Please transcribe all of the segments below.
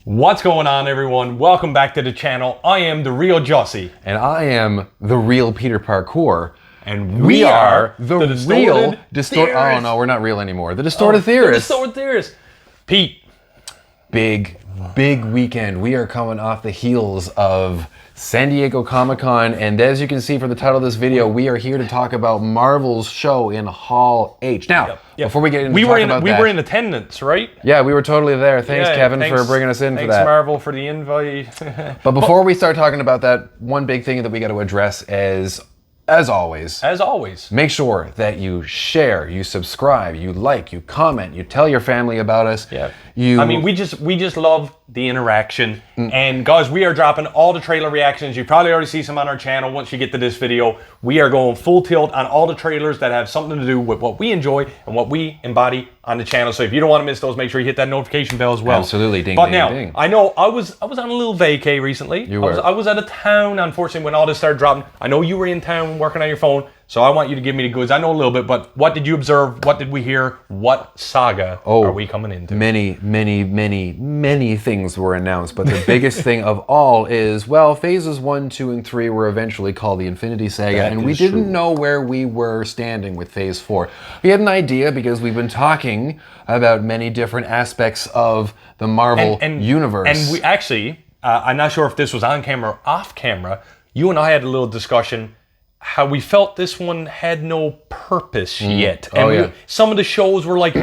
What's going on, everyone? Welcome back to the channel. I am the real Jossie. And I am the real Peter Parkour. And we are the real Distorted. Oh no, we're not real anymore. The Distorted Theorists. The Distorted Theorists. Pete. Big weekend. We are coming off the heels of San Diego Comic-Con, and as you can see from the title of this video, we are here to talk about Marvel's show in Hall H. Now, before we get into we were in attendance, right? Yeah, we were totally there. Thanks, Kevin, for bringing us in for that. Thanks, Marvel, for the invite. But before we start talking about that, one big thing that we got to address is, as always, make sure that you share, you subscribe, you like, you comment, you tell your family about us. Yeah. I mean, we just love the interaction. And guys, we are dropping all the trailer reactions. You probably already see some on our channel once you get to this video. We are going full tilt on all the trailers that have something to do with what we enjoy and what we embody on the channel. So if you don't want to miss those, make sure you hit that notification bell as well. Absolutely, ding, but ding, now, ding. I know I was on a little vacay recently. You were. I was out of town, unfortunately, when all this started dropping. I know you were in town working on your phone, so I want you to give me the goods. I know a little bit, but what did you observe? What did we hear? What saga are we coming into? Many things were announced, but the biggest thing of all is, well, phases 1, 2, and 3 were eventually called the Infinity Saga, and we didn't know where we were standing with phase 4. We had an idea because we've been talking about many different aspects of the Marvel universe. And we actually, I'm not sure if this was on camera or off camera, you and I had a little discussion how we felt this one had no purpose yet. And some of the shows were like,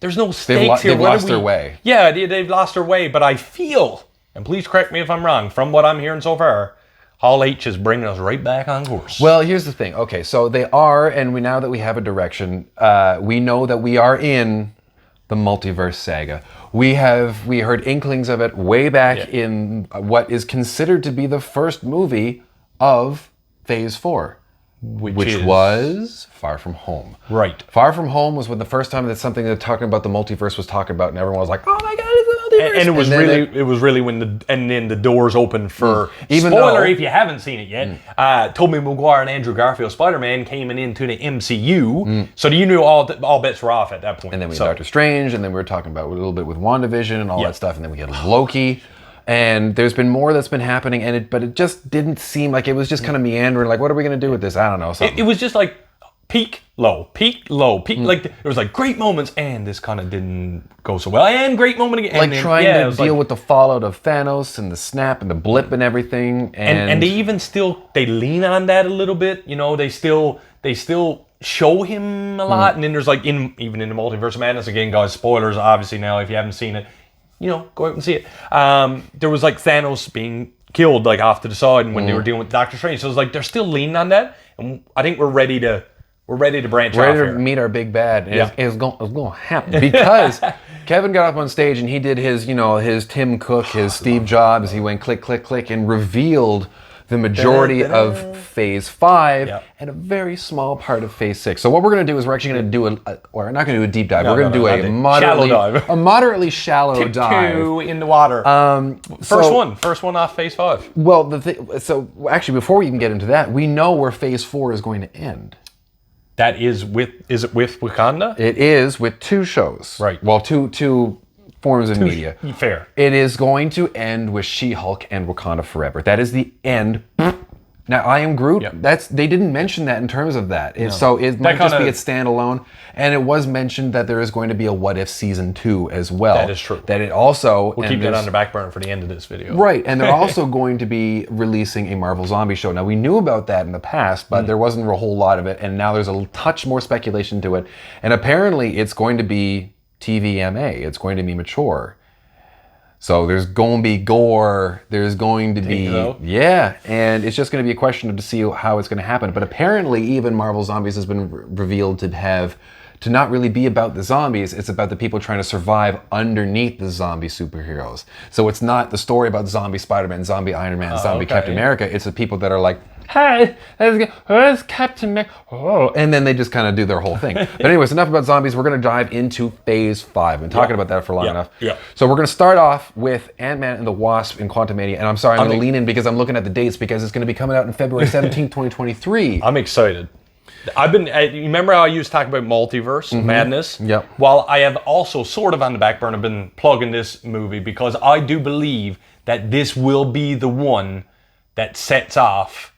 there's no stakes here. They've lost their way. Yeah, they've lost their way, but I feel, and please correct me if I'm wrong, from what I'm hearing so far, Hall H is bringing us right back on course. Well, here's the thing. Okay, so they are, and now that we have a direction, we know that we are in the Multiverse Saga. We heard inklings of it way back in what is considered to be the first movie of Phase 4. Which was Far From Home. Right. Far From Home was when the first time that something that talking about the multiverse was talked about, and everyone was like, "Oh my God, it's the multiverse!" And it was really when then the doors opened for spoiler if you haven't seen it yet. Tobey Maguire and Andrew Garfield Spider-Man came into the MCU, so you knew all bets were off at that point. And then we had Doctor Strange, and then we were talking about a little bit with WandaVision and all that stuff, and then we had Loki. And there's been more that's been happening, but it just didn't seem like it was just kind of meandering. Like, what are we going to do with this? I don't know. It was just like peak, low, peak, low, peak. Like it was like great moments, and this kind of didn't go so well. And great moment again. Like trying to deal with the fallout of Thanos and the snap and the blip and everything. And they even they lean on that a little bit. You know, they still show him a lot. And then there's like even in the Multiverse of Madness again, guys. Spoilers, obviously now if you haven't seen it. You know, go out and see it. There was like Thanos being killed like off to the side, and when they were dealing with Doctor Strange, so it was like they're still leaning on that, and I think we're ready to branch off here. Ready to meet our big bad. It's going to happen because Kevin got up on stage and he did his Tim Cook, his Steve Jobs. He went click, click, click, and revealed the majority of Phase 5 and a very small part of Phase 6. So what we're going to do is we're actually going to do we're not going to do a deep dive. We're going to do a moderately shallow dive. Two in the water. First one off Phase 5. Well, so actually before we even get into that, we know where Phase 4 is going to end. That is is it with Wakanda? It is with 2 shows. Right. Well, two forms of media. Fair. It is going to end with She-Hulk and Wakanda Forever. That is the end. Now, I Am Groot, they didn't mention that in terms of that. So it might just be its standalone. And it was mentioned that there is going to be a What If Season 2 as well. That is true. That it also... We'll keep that on the back burner for the end of this video. Right, and they're also going to be releasing a Marvel Zombie show. Now, we knew about that in the past, but there wasn't a whole lot of it, and now there's a touch more speculation to it. And apparently, it's going to be TVMA. It's going to be mature. So there's going to be gore. There's going to be... and it's just going to be a question of to see how it's going to happen. But apparently, even Marvel Zombies has been revealed to not really be about the zombies. It's about the people trying to survive underneath the zombie superheroes. So it's not the story about zombie Spider-Man, zombie Iron Man, zombie Captain America. It's the people that are like, hey, where's Captain America? Oh, and then they just kind of do their whole thing. But anyways, enough about zombies. We're going to dive into Phase 5. I've been talking about that for long enough. So we're going to start off with Ant-Man and the Wasp in Quantumania. And I'm sorry, I'm going to lean in because I'm looking at the dates because it's going to be coming out on February 17th, 2023. I'm excited. You remember how I used to talk about multiverse madness? Yep. Well, I have also sort of on the back burner been plugging this movie because I do believe that this will be the one that sets off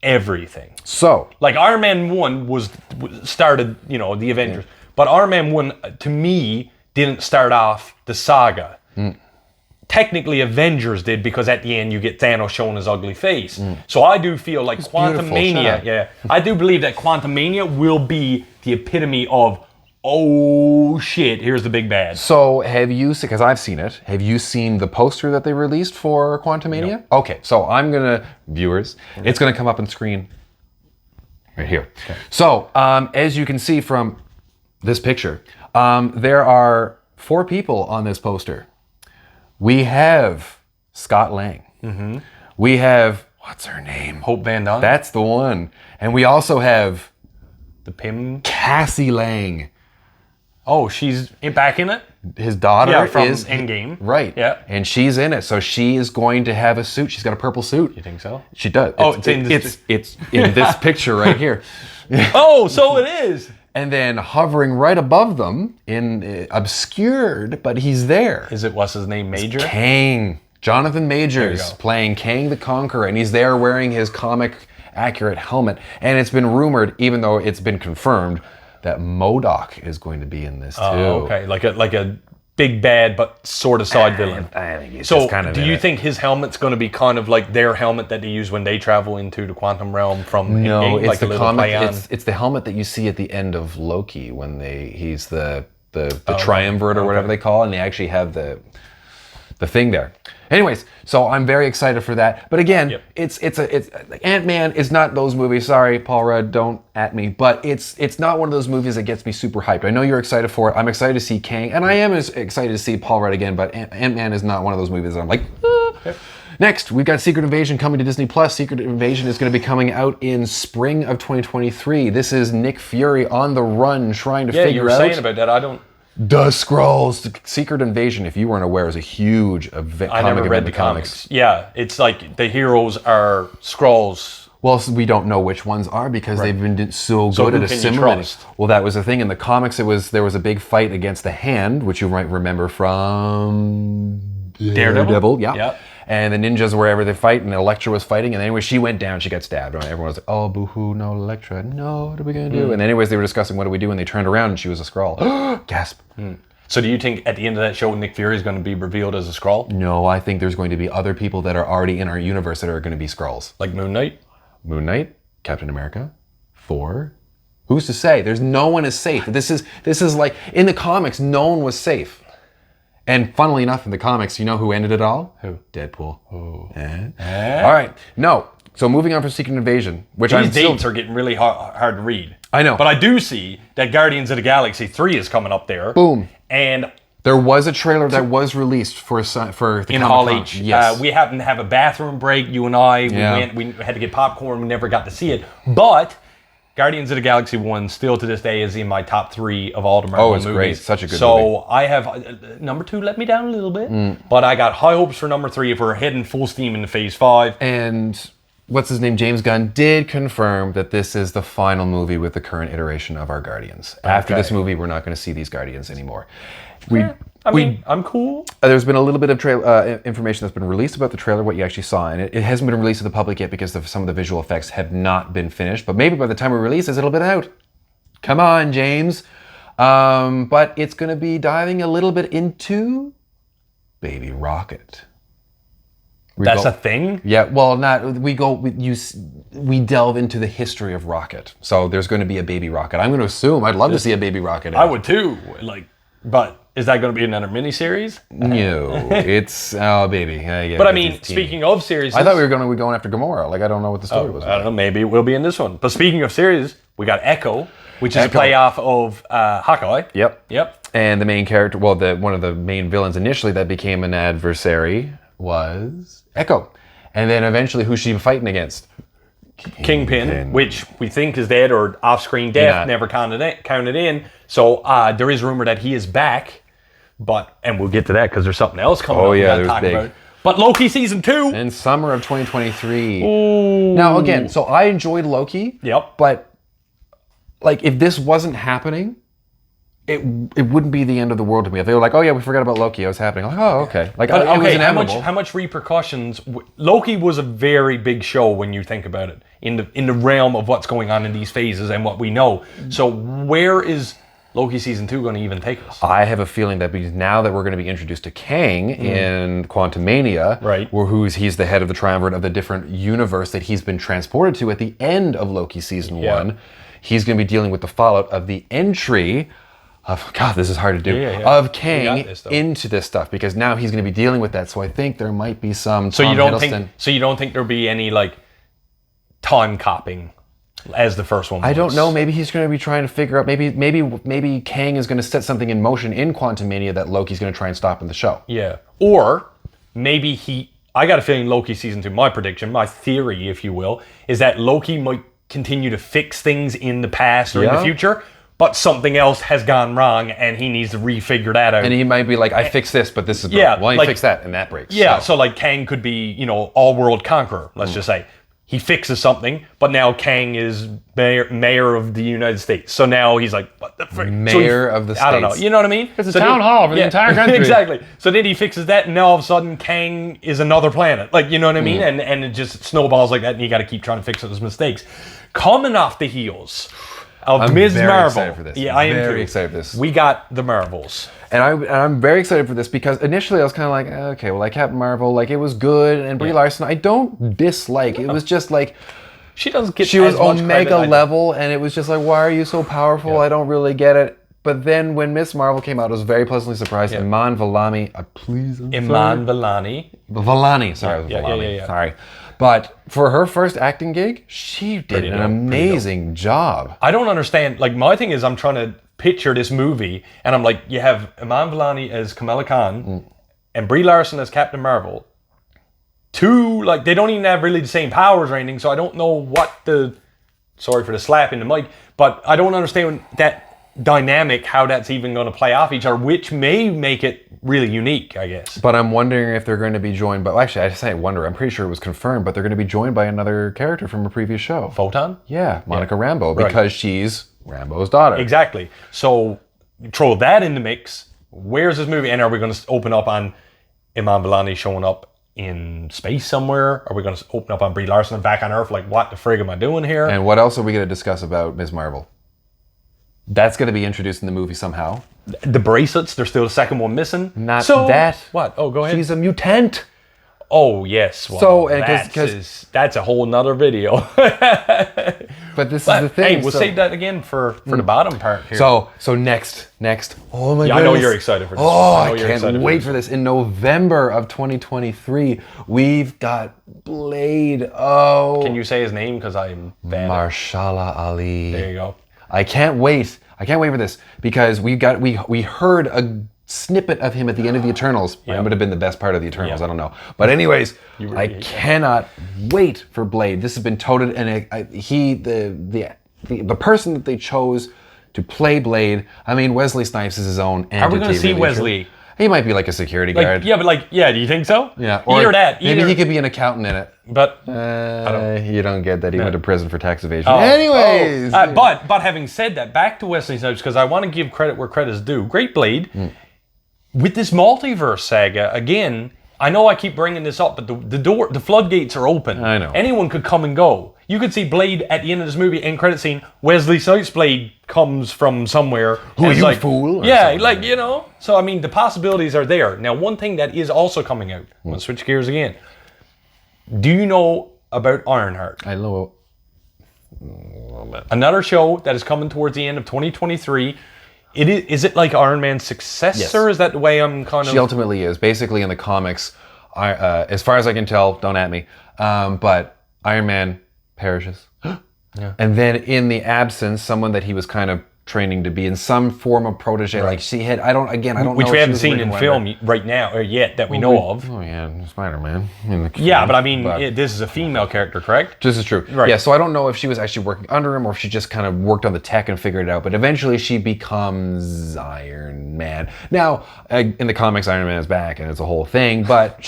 everything. So, Like Iron Man 1 started, the Avengers. But Iron Man 1, to me, didn't start off the saga. Technically, Avengers did because at the end you get Thanos showing his ugly face. So I do feel like Quantum Mania, I do believe that Quantum Mania will be the epitome of, oh shit, here's the big bad. So have you, because I've seen it, have you seen the poster that they released for Quantum Mania? No. Okay, so viewers, it's gonna come up on screen right here. Okay. So as you can see from this picture, there are 4 people on this poster. We have Scott Lang. We have, what's her name? Hope Van Dyne. That's the one. And we also have The Pym. Cassie Lang. Oh, she's back in it? His daughter from is Endgame. Right. Yeah. And she's in it. So she is going to have a suit. She's got a purple suit. You think so? She does. It's in this picture right here. Oh, so it is. And then hovering right above them, obscured, but he's there. Is it, what's his name, Major? Kang. Jonathan Majors playing Kang the Conqueror. And he's there wearing his comic accurate helmet. And it's been rumored, even though it's been confirmed, that MODOK is going to be in this too. Oh, okay. Like a big bad, but sort of side villain. I think he's So just kind of do you think his helmet's going to be kind of like their helmet that they use when they travel into the quantum realm from No, Endgame? it's Like the a little comic. play on? It's the helmet that you see at the end of Loki when he's the triumvirate or whatever they call it, and they actually have the thing there. Anyways, so I'm very excited for that. But again, it's Ant-Man is not those movies. Sorry, Paul Rudd, don't at me. But it's not one of those movies that gets me super hyped. I know you're excited for it. I'm excited to see Kang, and I am excited to see Paul Rudd again. But Ant-Man is not one of those movies that I'm like. Ah. Next, we've got Secret Invasion coming to Disney+. Secret Invasion is going to be coming out in spring of 2023. This is Nick Fury on the run, trying to figure out... Yeah, you were saying about that. I don't... The Skrulls. Secret Invasion, if you weren't aware, is a huge comic I never read event the in comics. Yeah, it's like the heroes are Skrulls. Well, we don't know which ones are because they've been so good at who can you assimilating. trust? Well, that was the thing. In the comics, there was a big fight against the Hand, which you might remember from Daredevil. Yeah. And the ninjas, wherever they fight, and Elektra was fighting, and anyway, she went down, she got stabbed. Right? Everyone was like, oh, boo-hoo, no Elektra, no, what are we going to do? And anyways, they were discussing what do we do, and they turned around, and she was a Skrull. Gasp. So do you think at the end of that show, Nick Fury is going to be revealed as a Skrull? No, I think there's going to be other people that are already in our universe that are going to be Skrulls. Like Moon Knight? Moon Knight, Captain America, Thor. Who's to say? There's no one is safe. This is like, in the comics, no one was safe. And funnily enough, in the comics, you know who ended it all? Who? Deadpool. Oh. All right. No. So moving on from Secret Invasion, which These dates are getting really hard to read. I know. But I do see that Guardians of the Galaxy 3 is coming up there. Boom. And there was a trailer that was released for the in Hall Comic-Con. H. Yes. We happened to have a bathroom break, you and I. We had to get popcorn. We never got to see it. But Guardians of the Galaxy 1 still to this day is in my top 3 of all the Marvel movies. Oh, it's great. Such a good movie. So I have, number 2 let me down a little bit. But I got high hopes for number 3 if we're heading full steam into phase 5. And what's his name? James Gunn did confirm that this is the final movie with the current iteration of our Guardians. After this movie, we're not going to see these Guardians anymore. I'm cool. There's been a little bit of information that's been released about the trailer, what you actually saw, and it hasn't been released to the public yet because some of the visual effects have not been finished. But maybe by the time we release this, it'll be out. Come on, James. But it's going to be diving a little bit into Baby Rocket. That's a thing? Yeah, well, we delve into the history of Rocket. So there's going to be a Baby Rocket. I'm going to assume, I'd love to see a Baby Rocket. I would too. But is that going to be another miniseries? No, it's baby. But I mean, speaking of series, I thought we were going to be going after Gamora. Like I don't know what the story was. I don't know. Maybe it will be in this one. But speaking of series, we got Echo, which is a play off of Hawkeye. Yep. And the main character, one of the main villains initially that became an adversary was Echo, and then eventually who's she fighting against? Kingpin, which we think is dead or off-screen death, never counted in. So there is rumor that he is back, and we'll get to that because there's something else coming up. Oh yeah, there's big. About. But Loki season 2 in summer of 2023. Ooh. Now again, so I enjoyed Loki. Yep. But like if this wasn't happening, it wouldn't be the end of the world to me. If they were like, oh yeah, we forgot about Loki, it was happening. Like, oh, okay. Like, But, it was okay, inevitable. how much repercussions? Loki was a very big show when you think about it, in the realm of what's going on in these phases and what we know. So where is Loki season 2 going to even take us? I have a feeling that because now that we're going to be introduced to Kang in Quantumania, Right. he's the head of the triumvirate of the different universe that he's been transported to at the end of Loki season 1, he's going to be dealing with the fallout of the entry of, God, this is hard to do, of Kang into this stuff, because now he's going to be dealing with that. So I think there might be some So you don't think there'll be any like time copying as the first one was? I don't know. Maybe he's going to be trying to figure out. Maybe Kang is going to set something in motion in Quantumania that Loki's going to try and stop in the show. Yeah. Or maybe I got a feeling Loki season 2, my prediction, my theory, if you will, is that Loki might continue to fix things in the past or in the future, but something else has gone wrong and he needs to refigure that out. And he might be like, I fixed this, but this is broken. Yeah, Well, he like- fixed that, and that breaks. Yeah, so like Kang could be, all-world conqueror, let's just say. He fixes something, but now Kang is mayor of the United States. So now he's like, what the frick? Mayor of the States. I don't know. You know what I mean? It's a town hall for the entire country. Exactly. So then he fixes that, and now all of a sudden Kang is another planet. Like, you know what I mean? And it just snowballs like that, and you got to keep trying to fix those mistakes. Coming off the heels of Ms. very Marvel. excited for this. Yeah, I am Very too. excited for this. We got the Marvels. And I'm very excited for this because initially I was kind of like, okay, well, like Captain Marvel, like it was good, and Brie Larson, I don't dislike. It was just like, She doesn't get she was as much Omega credit, level, and it was just like, why are you so powerful? I don't really get it. But then when Miss Marvel came out, I was very pleasantly surprised. Iman Vellani, Iman Vellani. Vellani, sorry, it was Vellani. Sorry. But for her first acting gig, she did an amazing job. I don't understand. Like, my thing is, I'm trying to picture this movie, and I'm like, you have Iman Vellani as Kamala Khan, and Brie Larson as Captain Marvel. Two, like, they don't even have really the same powers or anything, so I don't know what sorry for the slap in the mic, but I don't understand that dynamic, how that's even going to play off each other, which may make it really unique, I guess. But I'm wondering if they're going to be joined by, well, actually, I say wonder, I'm pretty sure it was confirmed, but they're going to be joined by another character from a previous show. Photon? Yeah, Monica Rambeau, because she's Rambeau's daughter. Exactly. So throw that in the mix. Where's this movie? And are we going to open up on Iman Vellani showing up in space somewhere? Are we going to open up on Brie Larson back on Earth? Like, what the frig am I doing here? And what else are we going to discuss about Ms. Marvel? That's going to be introduced in the movie somehow. The bracelets, there's still a second one missing. Not that. What? Oh, go ahead. She's a mutant. Oh, yes. Well, So, and that's a whole nother video. But this is the thing. Hey, we'll save that again for the bottom part here. So next. Oh my goodness. I know you're excited for this. Oh, I know I you're can't excited wait for this. In November of 2023, we've got Blade. Oh. Can you say his name? Because I'm bad. Marshala Ali. There you go. I can't wait. I can't wait for this because we heard a snippet of him at the end of the Eternals. It would have been the best part of the Eternals. I don't know. But anyways, I cannot wait for Blade. This has been touted, and the person that they chose to play Blade. I mean, Wesley Snipes is his own entity. Are we going to see really. Wesley? He might be like a security guard. Yeah, but do you think so? Yeah. Either that. Maybe he could be an accountant in it. But you don't get that. He went to prison for tax evasion. Oh. Anyways. But having said that, back to Wesley Snipes, because I want to give credit where credit is due. Great Blade. With this multiverse saga, again, I know I keep bringing this up, but the floodgates are open. I know. Anyone could come and go. You could see Blade at the end of this movie, end credit scene, Wesley Snipes' Blade comes from somewhere. Who are you, like, fool? Yeah, So, I mean, the possibilities are there. Now, one thing that is also coming out, I'm going to switch gears again. Do you know about Ironheart? I know. Another show that is coming towards the end of 2023. Is it like Iron Man's successor? Yes. Is that the way I'm kind of... She ultimately is. Basically, in the comics, as far as I can tell, don't at me, but Iron Man perishes. And then in the absence, someone that he was kind of training to be in some form of protege, like she had, I don't know. Which we haven't seen in film right now, or yet, that we know of. Oh yeah, Spider-Man. Yeah, but I mean, this is a female character, correct? This is true. Right. Yeah, so I don't know if she was actually working under him or if she just kind of worked on the tech and figured it out. But eventually she becomes Iron Man. Now, in the comics, Iron Man is back and it's a whole thing, but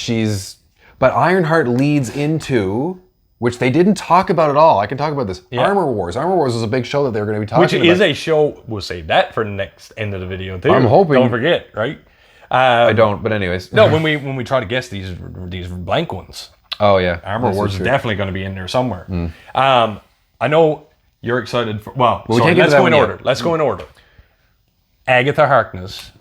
Ironheart leads into which they didn't talk about at all. I can talk about this. Yeah. Armor Wars. Armor Wars was a big show that they were going to be talking Which about. is a show, we'll save that for the next end of the video too. I'm hoping. Don't forget, right? I don't, but anyways. No, when we try to guess these blank ones, Oh, yeah. Armor Wars is definitely going to be in there somewhere. I know you're excited for, let's go in order. Let's go in order. Agatha Harkness,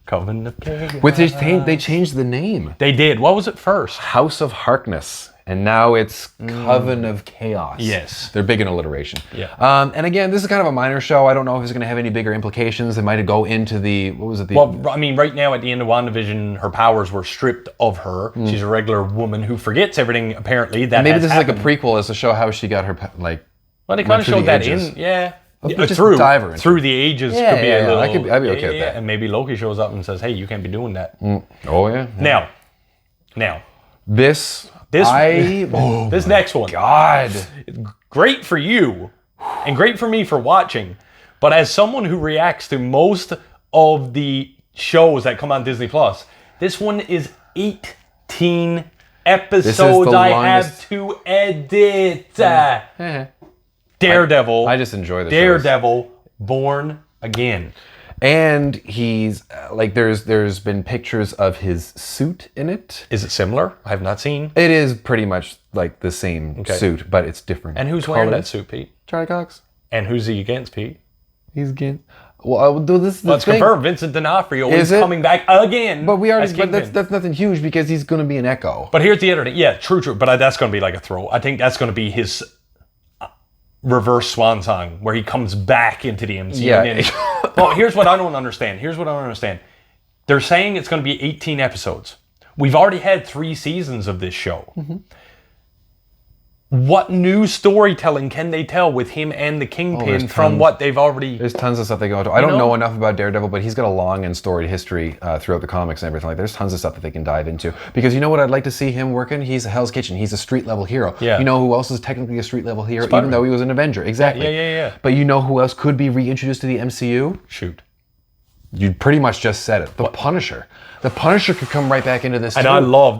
Coven of Chaos. With they changed the name. They did. What was it first? House of Harkness. And now it's Coven of Chaos. Yes. They're big in alliteration. Yeah. And again, this is kind of a minor show. I don't know if it's going to have any bigger implications. It might go into the, what was it? Well, I mean, right now at the end of WandaVision, her powers were stripped of her. She's a regular woman who forgets everything, apparently, that maybe has this happened. is like a prequel as to show how she got her, Well, they kind of showed that ages. in, yeah. Just through dive her into through the ages Yeah, could be yeah, a yeah. little. I'd be okay with that. And maybe Loki shows up and says, "Hey, you can't be doing that." Oh, yeah. Now, This next one, God. great for you, and great for me for watching. But as someone who reacts to most of the shows that come on Disney Plus, this one is 18 episodes I have to edit. Daredevil. I just enjoy the Daredevil, Born Again. And he's like, there's been pictures of his suit in it. Is it similar? I have not seen. It is pretty much like the same suit, but it's different. And who's wearing that suit, Pete? Charlie Cox. And who's he against, Pete? He's again. Well, I will do this. Let's confirm. Vincent D'Onofrio is coming back again. But we already. But that's nothing huge because he's going to be an Echo. But here's the other thing. Yeah, true. But that's going to be like a throw. I think that's going to be his reverse swan song where he comes back into the MCU. Yeah. Well, here's what I don't understand. They're saying it's going to be 18 episodes. We've already had 3 seasons of this show. What new storytelling can they tell with him and the Kingpin from what they've already... There's tons of stuff they go into. I don't know enough about Daredevil, but he's got a long and storied history throughout the comics and everything. Like, there's tons of stuff that they can dive into. Because you know what I'd like to see him working? He's a Hell's Kitchen. He's a street-level hero. Yeah. You know who else is technically a street-level hero, even though he was an Avenger? Exactly. Yeah. But you know who else could be reintroduced to the MCU? Shoot. You pretty much just said it. The Punisher. The Punisher could come right back into this and too.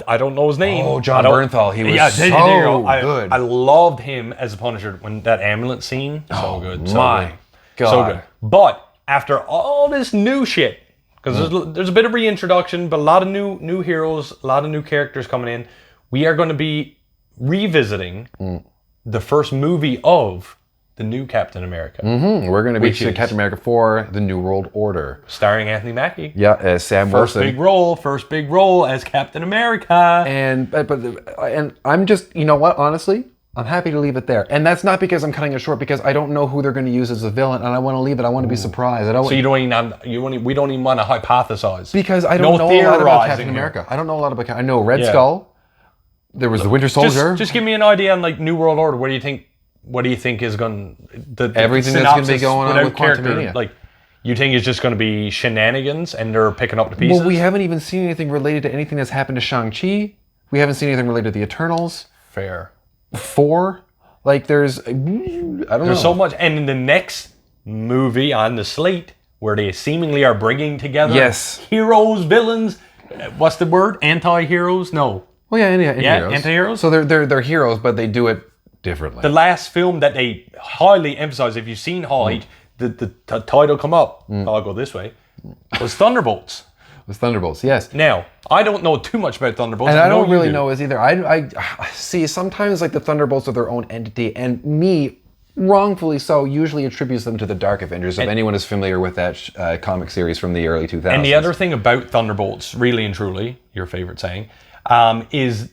I don't know his name. Oh, John Bernthal. He was good. I loved him as a Punisher when that ambulance scene. So good. So my good. God. So good. But after all this new shit, because there's a bit of reintroduction, but a lot of new heroes, a lot of new characters coming in, we are going to be revisiting the first movie of the new Captain America. We're going to be Captain America 4, The New World Order. Starring Anthony Mackie. Yeah, as Sam Wilson. First big role as Captain America. And I'm just, you know what, honestly, I'm happy to leave it there. And that's not because I'm cutting it short, because I don't know who they're going to use as a villain, and I want to leave it. I want to be surprised. So we don't even want to hypothesize. Because I don't know a lot about Captain America. I don't know a lot about I know Red Skull. There was the Winter Soldier. Just give me an idea on like New World Order. What do you think is going to... Everything that's going to be going on with Quantumania. Like, you think it's just going to be shenanigans and they're picking up the pieces? Well, we haven't even seen anything related to anything that's happened to Shang-Chi. We haven't seen anything related to the Eternals. Fair. 4. Like, there's... I don't know. There's so much. And in the next movie on the slate, where they seemingly are bringing together heroes, villains, what's the word? Anti-heroes? No. Well, yeah, heroes. Anti-heroes? So they're heroes, but they do it differently. The last film that they highly emphasize, if you've seen Hall H, the title come up, I'll go this way, was Thunderbolts. It was Thunderbolts, yes. Now, I don't know too much about Thunderbolts. And I don't really know as either. I see, sometimes like the Thunderbolts are their own entity, and me, wrongfully so, usually attributes them to the Dark Avengers, if anyone is familiar with that comic series from the early 2000s. And the other thing about Thunderbolts, really and truly, your favorite saying, is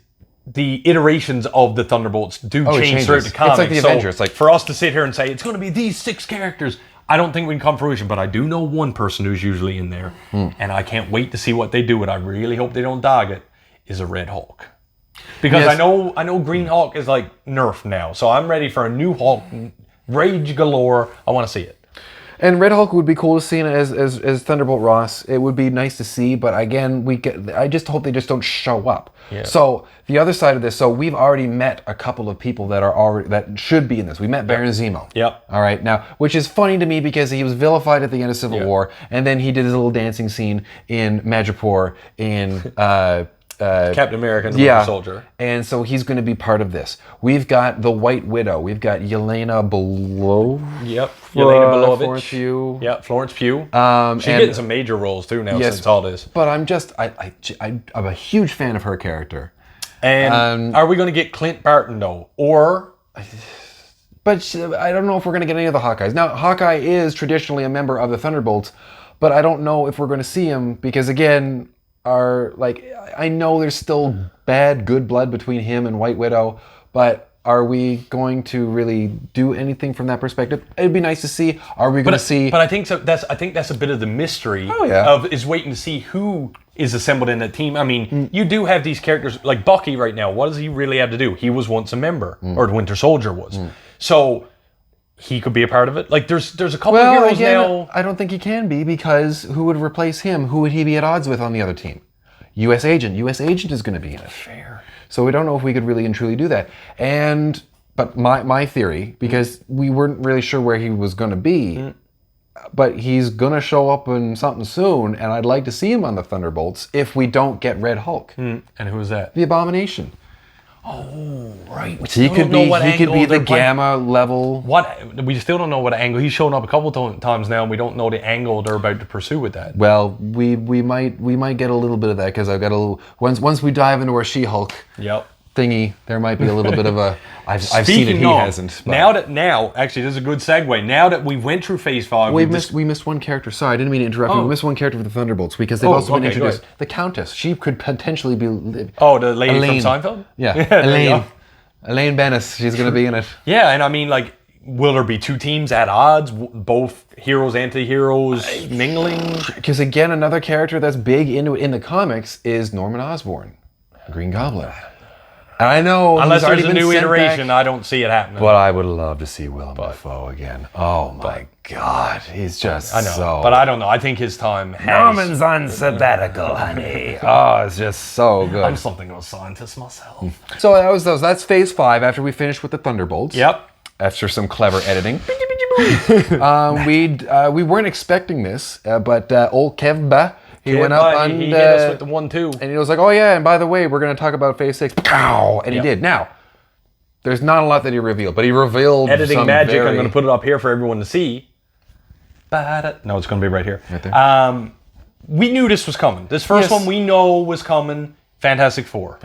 the iterations of the Thunderbolts do change throughout the comics. It's like the Avengers. So for us to sit here and say, it's going to be these 6 characters, I don't think we can come to fruition, but I do know one person who's usually in there, and I can't wait to see what they do, and I really hope they don't dog it, is a Red Hulk. Because I know Green Hulk is like nerfed now, so I'm ready for a new Hulk, rage galore. I want to see it. And Red Hulk would be cool to see as Thunderbolt Ross. It would be nice to see, but again, I just hope they just don't show up. Yeah. So the other side of this, so we've already met a couple of people that should be in this. We met Baron Zemo. Yep. All right, now, which is funny to me because he was vilified at the end of Civil War, and then he did his little dancing scene in Madripoor in Captain America and the Winter Soldier. And so he's going to be part of this. We've got the White Widow. We've got Yelena Yelena Belovich. Florence Pugh. Yeah, Florence Pugh. She's getting some major roles too now since all this. But I'm a huge fan of her character. And are we going to get Clint Barton though, or? But I don't know if we're going to get any of the Hawkeyes. Now, Hawkeye is traditionally a member of the Thunderbolts, but I don't know if we're going to see him because, again, I know there's still good blood between him and White Widow, but are we going to really do anything from that perspective? It'd be nice to see. Are we going to see? But I think so. I think that's a bit of the mystery is waiting to see who is assembled in that team. I mean, you do have these characters like Bucky right now. What does he really have to do? He was once a member, or the Winter Soldier was. So he could be a part of it. Like there's a couple of heroes now. I don't think he can be because who would replace him? Who would he be at odds with on the other team? U.S. Agent. U.S. Agent is going to be in it. Fair. So we don't know if we could really and truly do that. But my theory, because we weren't really sure where he was going to be, but he's going to show up in something soon, and I'd like to see him on the Thunderbolts if we don't get Red Hulk. And who is that? The Abomination. Oh, right. He could be the Gamma level. We still don't know what angle. He's shown up a couple times now, and we don't know the angle they're about to pursue with that. Well, we might get a little bit of that because I've got a little. Once we dive into our She-Hulk thingy, there might be a little bit of a. I've seen it. He hasn't. But. Now, actually, this is a good segue. Now that we went through Phase 5, we missed one character. Sorry, I didn't mean to interrupt you. We missed one character for the Thunderbolts because they've also been introduced. The Countess. She could potentially be. The lady from Seinfeld. Yeah, Elaine Bennis. She's going to be in it. Yeah, and I mean, like, will there be two teams at odds, both heroes, anti-heroes mingling? Because again, another character that's big in the comics is Norman Osborn, Green Goblin. And I know unless there's a new iteration, I don't see it happening. But I would love to see Willem Dafoe again. Oh my God, he's just but I don't know. I think his time has. Norman's on sabbatical, honey. Oh, it's just so good. I'm something of a scientist myself. So that's Phase 5 after we finished with the Thunderbolts. Yep. After some clever editing. We weren't expecting this, but old Kevba. He went up and he hit us with the 1-2. And he was like, oh yeah, and by the way, we're going to talk about Phase 6. Pow! And he did. Now, there's not a lot that he revealed, but he revealed editing magic. I'm going to put it up here for everyone to see. No, it's going to be right here. Right there. We knew this was coming. This first one we know was coming. Fantastic Four.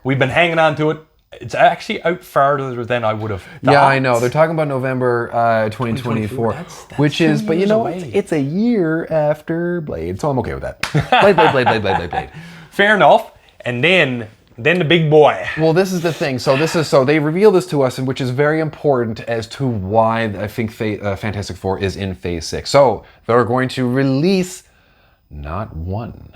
We've been hanging on to it. It's actually out farther than I would have thought. Yeah, I know. They're talking about November 2024, that's which is, but you know, it's a year after Blade, so I'm okay with that. Blade. Fair enough. And then the big boy. Well, this is the thing. So they reveal this to us, and which is very important as to why I think Fantastic Four is in Phase 6. So they're going to release not one,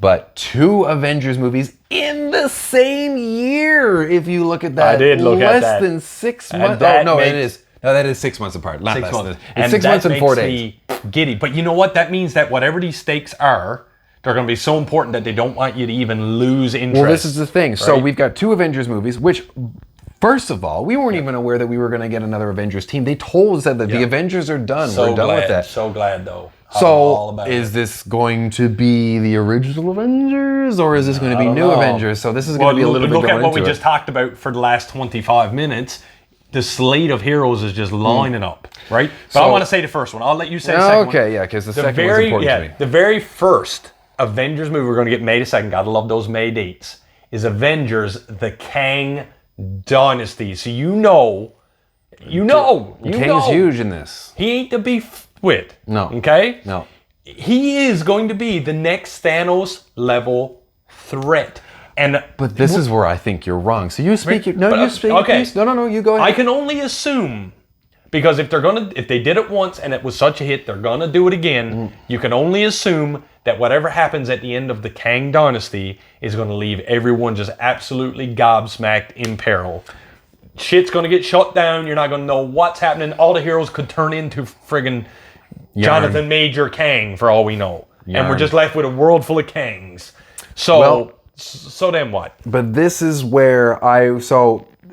but 2 Avengers movies in the same year. If you look at that, I did look at that. Less than 6 months. It is. No, that is 6 months apart. Not 6 months. It's 6 months and 4 days. Giddy. But you know what? That means that whatever these stakes are, they're going to be so important that they don't want you to even lose interest. Well, this is the thing. Right? So we've got 2 Avengers movies, which, first of all, we weren't even aware that we were going to get another Avengers team. They told us that the Avengers are done. We're done with that. So glad, though. So, is this going to be the original Avengers, or is this going to be new Avengers? So this is going to be a little bit look at what we just talked about for the last 25 minutes. The slate of heroes is just lining up, right? But I want to say the first one. I'll let you say the second one. Okay, yeah, because the second was important to me. The very first Avengers movie we're going to get May the 2nd, gotta love those May dates, is Avengers, the Kang Dynasty. So you know. Kang's huge in this. He ain't to be with. No. Okay? No. He is going to be the next Thanos level threat. But this is where I think you're wrong. So you speak. You speak. Okay. No. You go ahead. I can only assume, because if they did it once and it was such a hit, they're gonna do it again. You can only assume that whatever happens at the end of the Kang Dynasty is going to leave everyone just absolutely gobsmacked in peril. Shit's going to get shut down. You're not going to know what's happening. All the heroes could turn into friggin' Jonathan Major Kang, for all we know. And we're just left with a world full of Kangs. So then what? But this is where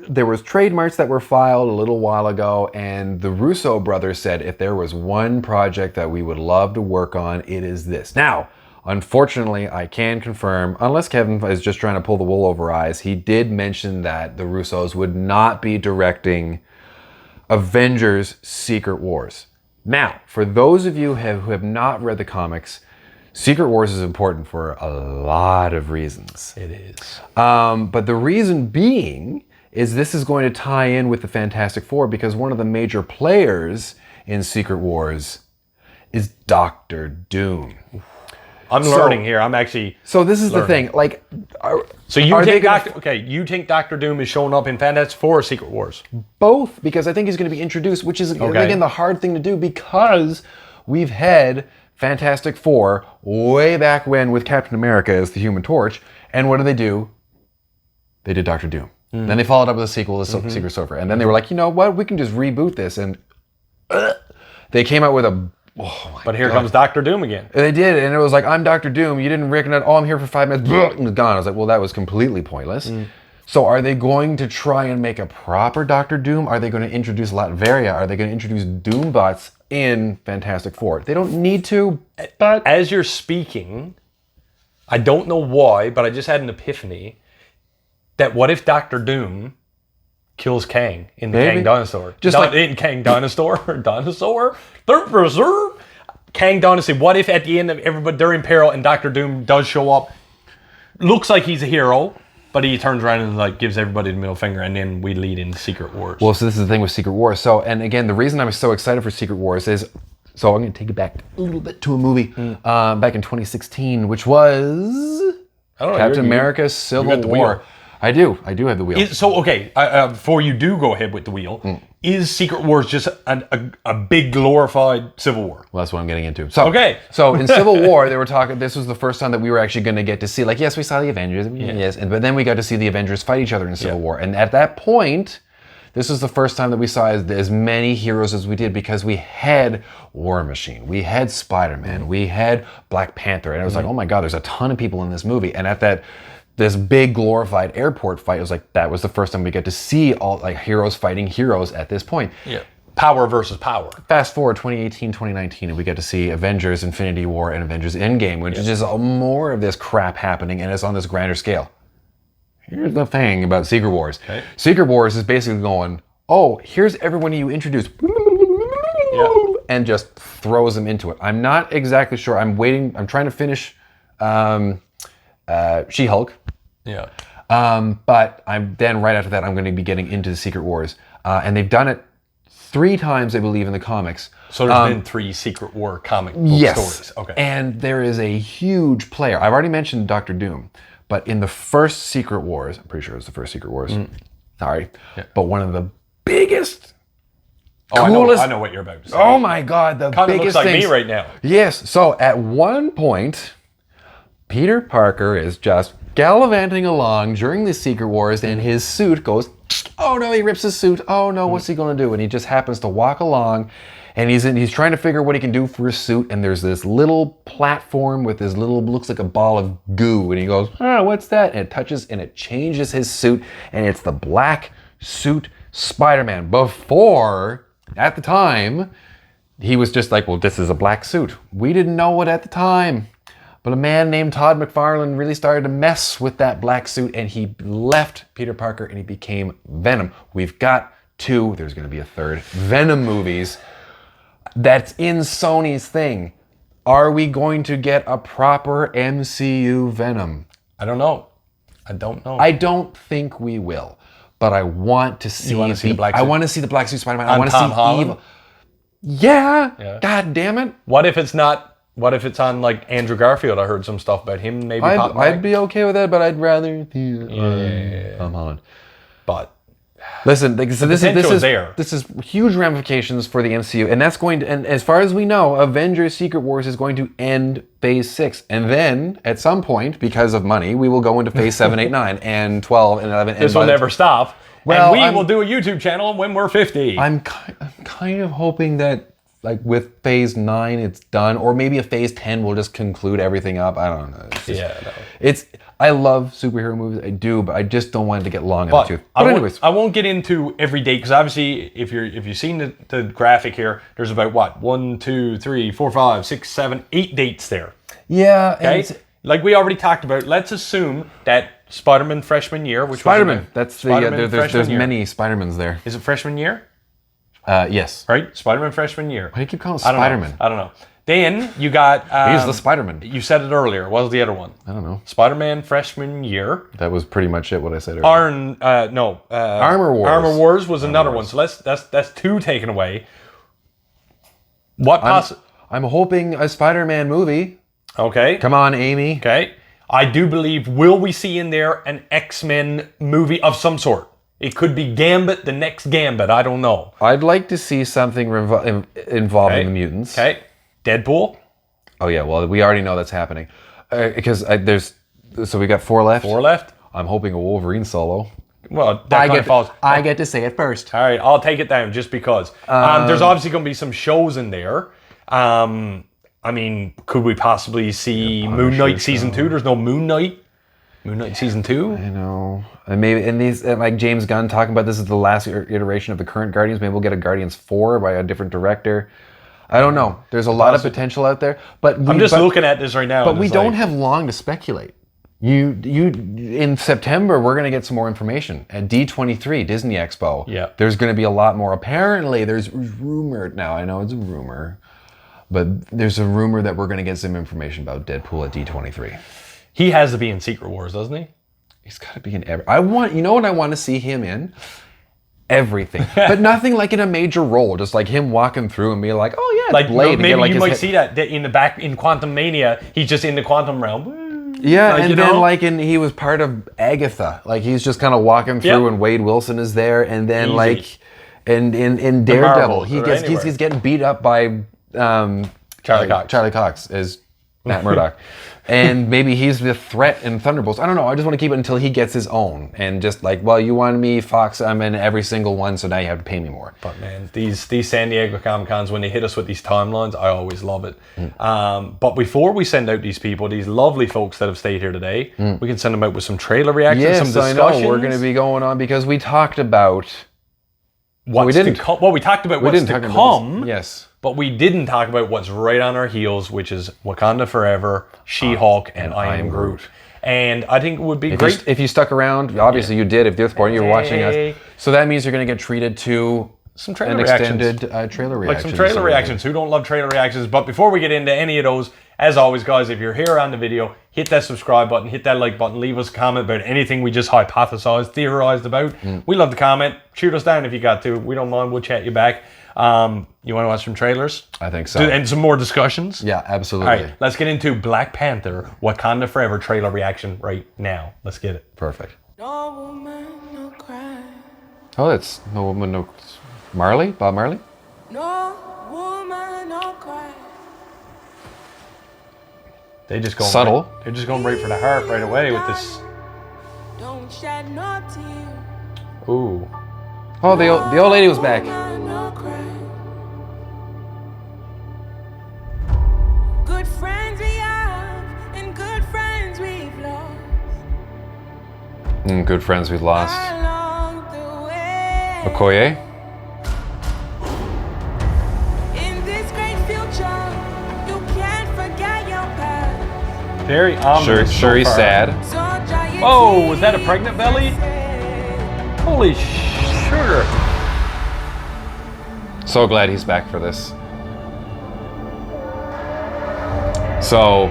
there was trademarks that were filed a little while ago, and the Russo brothers said if there was one project that we would love to work on, it is this. Now, Unfortunately, I can confirm, unless Kevin is just trying to pull the wool over our eyes, he did mention that the Russos would not be directing Avengers Secret Wars. Now, for those of you who have not read the comics, Secret Wars is important for a lot of reasons. It is. But the reason being is this is going to tie in with the Fantastic Four because one of the major players in Secret Wars is Doctor Doom. I'm learning here. I'm actually. So this is learning. the thing. Like, so you think you think Doctor Doom is showing up in Fantastic Four or Secret Wars? Both, because I think he's going to be introduced, which is again the hard thing to do because we've had Fantastic Four way back when with Captain America as the Human Torch, and what do? They did Doctor Doom. Then they followed up with a sequel, The Secret Surfer, and then they were like, you know what? We can just reboot this, and they came out with a. Oh my but here God. comes Doctor Doom again. And they did, and it was like, I'm Doctor Doom. You didn't recognize, I'm here for 5 minutes, and it's gone. I was like, well, that was completely pointless. So are they going to try and make a proper Doctor Doom? Are they going to introduce Latveria? Are they going to introduce Doombots in Fantastic Four? They don't need to, but... As you're speaking, I don't know why, but I just had an epiphany that what if Doctor Doom kills Kang in the Kang Dinosaur? Just like in Kang Dinosaur, Kang Dynasty. What if at the end of everybody they're in peril and Doctor Doom does show up? Looks like he's a hero, but he turns around and like gives everybody the middle finger, and then we lead into Secret Wars. Well, so this is the thing with Secret Wars. So, and again, the reason I'm so excited for Secret Wars is, so I'm going to take it back a little bit to a movie back in 2016, which was Captain America: Civil War. I do have the wheel. Before you do go ahead with the wheel, is Secret Wars just a big glorified Civil War? Well, that's what I'm getting into. So in Civil War, they were talking, this was the first time that we were actually going to get to see, like, yes, we saw the Avengers, but then we got to see the Avengers fight each other in Civil War. And at that point, this was the first time that we saw as many heroes as we did because we had War Machine, we had Spider-Man, we had Black Panther, and it was like, oh my God, there's a ton of people in this movie. And at this big glorified airport fight, it was like, that was the first time we get to see all like heroes fighting heroes at this point. Yeah. Power versus power. Fast forward 2018, 2019, and we get to see Avengers Infinity War and Avengers Endgame, which is just more of this crap happening, and it's on this grander scale. Here's the thing about Secret Wars. Okay. Secret Wars is basically going, oh, here's everyone you introduced, and just throws them into it. I'm not exactly sure. I'm trying to finish She-Hulk. Yeah. But then right after that, I'm going to be getting into the Secret Wars. And they've done it 3 times, I believe, in the comics. So there's been 3 Secret War comic book stories. Okay. And there is a huge player. I've already mentioned Doctor Doom, but in the first Secret Wars, I'm pretty sure it's the first Secret Wars. Sorry. Yeah. But one of the biggest, coolest... I know what you're about to say. Oh my God, the kind biggest looks like things. Me right now. Yes. So at one point, Peter Parker is just gallivanting along during the Secret Wars, and his suit goes, oh no, he rips his suit. Oh no, what's he going to do? And he just happens to walk along, and he's trying to figure what he can do for his suit, and there's this little platform with this little, looks like a ball of goo, and he goes, what's that? And it touches, and it changes his suit, and it's the black suit Spider-Man. Before, at the time, he was just like, well, this is a black suit. We didn't know it at the time. But a man named Todd McFarlane really started to mess with that black suit, and he left Peter Parker and he became Venom. We've got 2, there's going to be a 3rd, Venom movies. That's in Sony's thing. Are we going to get a proper MCU Venom? I don't know. I don't think we will. But I want to see, the black suit? I want to see the black suit Spider-Man. I want to see Holland? Evil. Yeah. God damn it. What if it's not? What if it's on like Andrew Garfield? I heard some stuff about him. Maybe I'd be okay with that, but I'd rather Tom Holland. But listen, so this is huge ramifications for the MCU, and that's going to. And as far as we know, Avengers: Secret Wars is going to end Phase 6, and then at some point, because of money, we will go into Phase 7, 8, 9, and 12, and 11. This will never stop. Well, and we will do a YouTube channel when we're 50. I'm kind of hoping that, like, with Phase 9, it's done. Or maybe a Phase 10 will just conclude everything up. I don't know. I love superhero movies. I do, but I just don't want it to get long in the tooth. But anyways. I won't get into every date, because obviously, if you've seen the graphic here, there's about, 1, 2, 3, 4, 5, 6, 7, 8 dates there. Yeah. Okay? Like we already talked about, let's assume that Spider-Man freshman year, which Spider-Man. That's the Spider-Man there's freshman year. many Spider-Mans there. Is it freshman year? Yes. Right? Spider-Man freshman year. Why do you keep calling it Spider-Man? I don't know. Then you got... He's the Spider-Man. You said it earlier. What was the other one? I don't know. Spider-Man freshman year. That was pretty much it, what I said earlier. Armor Wars. Armor Wars was another one. So that's 2 taken away. I'm hoping a Spider-Man movie. Okay. Come on, Amy. Okay. I do believe, will we see in there an X-Men movie of some sort? It could be Gambit, the next Gambit. I don't know. I'd like to see something involving the mutants. Okay. Deadpool. Oh yeah, well we already know that's happening because so we got 4 left. 4 left. I'm hoping a Wolverine solo. Well, that I get to say it first. All right, I'll take it down just because. There's obviously going to be some shows in there. I mean, could we possibly see Moon Knight season 2? There's no Moon Knight. Moon Knight season 2. I know, and maybe these like James Gunn talking about this is the last iteration of the current Guardians. Maybe we'll get a Guardians 4 by a different director. I don't know. There's a lot of potential out there, but I'm just looking at this right now. But we don't have long to speculate. You in September we're going to get some more information at D23 Disney Expo. Yeah, there's going to be a lot more. Apparently, there's rumored now. I know it's a rumor, but there's a rumor that we're going to get some information about Deadpool at D23. He has to be in Secret Wars, doesn't he? He's got to be in every. You know what I want to see him in? Everything, but nothing like in a major role. Just like him walking through and be like, "Oh yeah, like Blade." Maybe you might see that in the back in Quantum Mania. He's just in the quantum realm. Yeah, like, and then he was part of Agatha. Like he's just kind of walking through, and Wade Wilson is there, and then and in Daredevil, he's getting beat up by Charlie Cox. Charlie Cox is Matt Murdock. And maybe he's the threat in Thunderbolts. I don't know. I just want to keep it until he gets his own. And just like, well, you wanted me, Fox, I'm in every single one, so now you have to pay me more. But man, these San Diego Comic-Cons, when they hit us with these timelines, I always love it. But before we send out these people, these lovely folks that have stayed here today, we can send them out with some trailer reactions, some discussions. I know. We're going to be going on because we talked about... we talked about what's to come. Yes. But we didn't talk about what's right on our heels, which is Wakanda Forever, She-Hulk, and I Am Groot. And I think it would be great. If you stuck around, obviously you did. If this point you were watching us. So that means you're going to get treated to some trailer reactions. Extended trailer reactions. Like some trailer reactions. Who don't love trailer reactions? But before we get into any of those, as always, guys, if you're here on the video, hit that subscribe button, hit that like button, leave us a comment about anything we just hypothesized, theorized about. We love to comment. Shoot us down if you got to. We don't mind. We'll chat you back. You want to watch some trailers? I think so. And some more discussions? Yeah, absolutely. All right, let's get into Black Panther, Wakanda Forever trailer reaction right now. Let's get it. Perfect. No woman, no cry. Oh, that's No Woman, No... Marley? Bob Marley? No woman, no cry. They just go subtle. They're just going right for the heart right away with this. Don't shed no tear. Ooh. Oh, the old lady was back. No cry. Good friends we have and good friends we've lost. Good friends we've lost. Along the way. Okoye? In this great future, you can't forget your past. Very ominous. Sure he's sad. So dry your Oh, was that a pregnant belly? tears. Holy sugar. So glad he's back for this. So...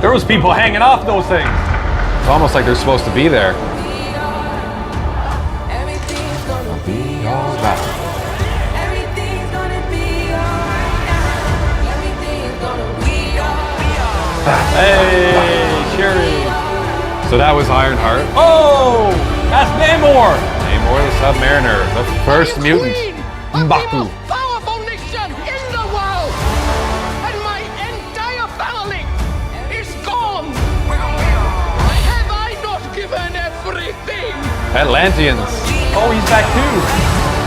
There was people hanging off those things. It's almost like they're supposed to be there. Everything's gonna be All right. Everything's gonna be alright now. Everything's gonna be alright. Hey, Sherry. So that was Ironheart. Oh, that's Namor. Namor the Submariner, the first mutant. M'Baku. Powerful nation in the world, and my entire family is gone. Have I not given everything? Atlanteans. Oh, he's back too.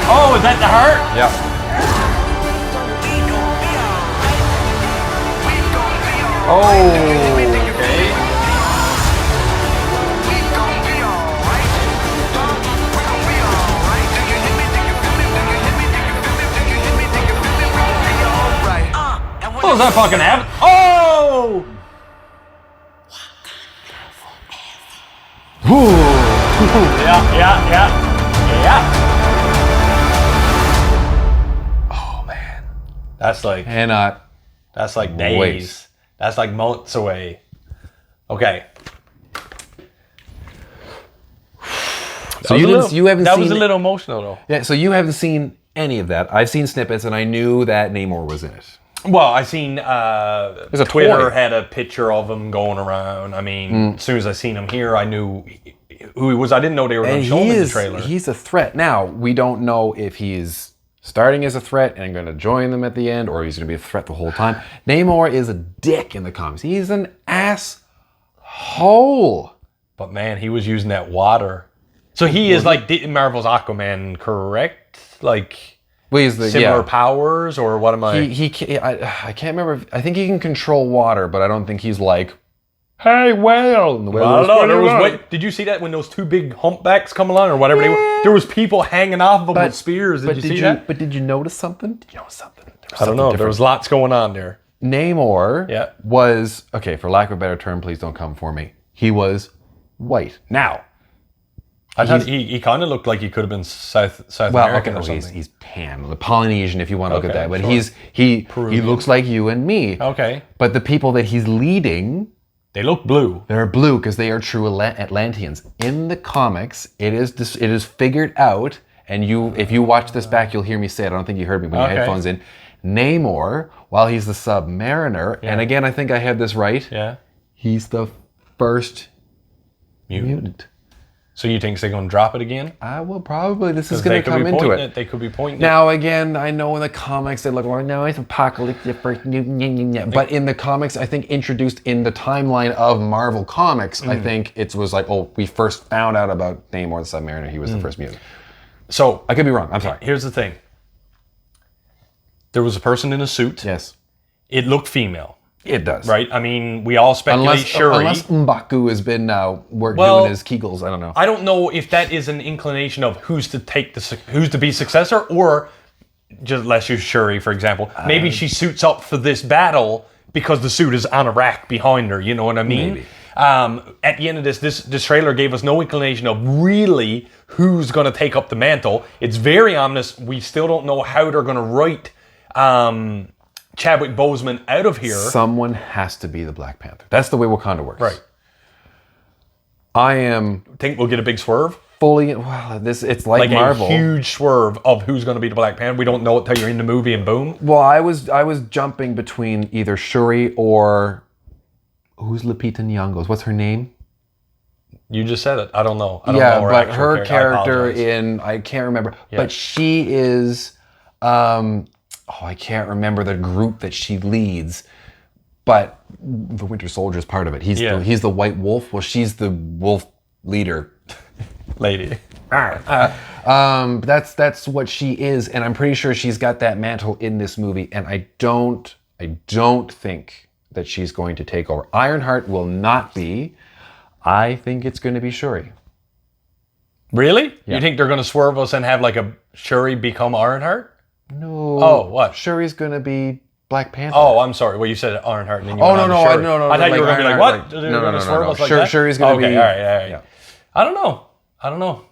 Oh, is that the heart? Yeah. Oh, okay. was that fucking happen? Oh! Yeah. Oh man, that's like That's like days. Wait. That's like months away. Okay. So you haven't that seen was a little emotional though. Yeah, so you haven't seen any of that. I've seen snippets and I knew that Namor was in it. Well, I seen There's a Twitter toy. had a picture of him going around. I mean, as soon as I seen him here, I knew who he was. I didn't know they were going to show him in the trailer. He's a threat. Now, we don't know if he's starting as a threat and going to join them at the end, or he's going to be a threat the whole time. Namor is a dick in the comics. He's an asshole. But man, he was using that water. So he is like Marvel's Aquaman, correct? Like Well, he's the similar powers, or what am I? I can't remember. I think he can control water, but I don't think he's like, hey, whale. And the whale I goes, don't know. "What do you want?" Did you see that when those two big humpbacks come along, or whatever they were? There was people hanging off of them with spears. Did you see that? But did you notice something? Did you notice something? I don't know. There was lots going on there. Namor was, okay, for lack of a better term, please don't come for me. He was white. Now, I thought he kind of looked like he could have been South American or something. he's tan, the Polynesian, if you want to look at that. But sure. he Peruvian. looks like you and me. Okay. But the people that he's leading, They look blue. they're blue because they are true Atlanteans. In the comics, it is figured out, and if you watch this back, you'll hear me say it. I don't think you heard me when you had headphones in. Namor, while he's the Submariner, and again, I think I had this right. Yeah. He's the first mutant. So you think they're going to drop it again? I will probably. This is going to come into it. They could be pointing Now, again, I know in the comics they look like, no, it's Apocalypse, the first new. But in the comics, I think introduced in the timeline of Marvel Comics, I think it was like, oh, we first found out about Namor the Submariner. He was the first mutant. So I could be wrong. I'm sorry. here's the thing. There was a person in a suit. Yes, It looked female, it does. right? I mean, we all speculate Shuri. Unless M'Baku has been doing his Kegels. I don't know. I don't know if that is an inclination of who's to be successor, or just let's use Shuri for example. Maybe she suits up for this battle because the suit is on a rack behind her. You know what I mean? Maybe. At the end of this trailer gave us no inclination of really who's going to take up the mantle. It's very ominous. We still don't know how they're going to write Chadwick Boseman out of here. Someone has to be the Black Panther. That's the way Wakanda works. Right. I am Think we'll get a big swerve? fully. Wow, it's like Marvel. A huge swerve of who's going to be the Black Panther. We don't know it till you're in the movie and boom. Well, I was jumping between either Shuri or who's Lupita Nyong'o's? What's her name? You just said it. I don't know. I don't know But actual her character I apologize. I can't remember. Yeah. But she is. I can't remember the group that she leads. But the Winter Soldier is part of it. He's the White Wolf. Well, she's the wolf leader. Lady. That's what she is, and I'm pretty sure she's got that mantle in this movie. And I don't think that she's going to take over. Ironheart will not be. I think it's going to be Shuri. Really? Yeah. You think they're going to swerve us and have like a Shuri become Ironheart? No. Oh, what? Shuri's going to be Black Panther. Oh, I'm sorry. Well, you said Ironheart and then you Oh, went on to Shuri. no. I thought you were going to be like, Ironheart, what? like- They're no, going to swerve no. us like that? Shuri's going to be... Okay, all right. Yeah. I don't know.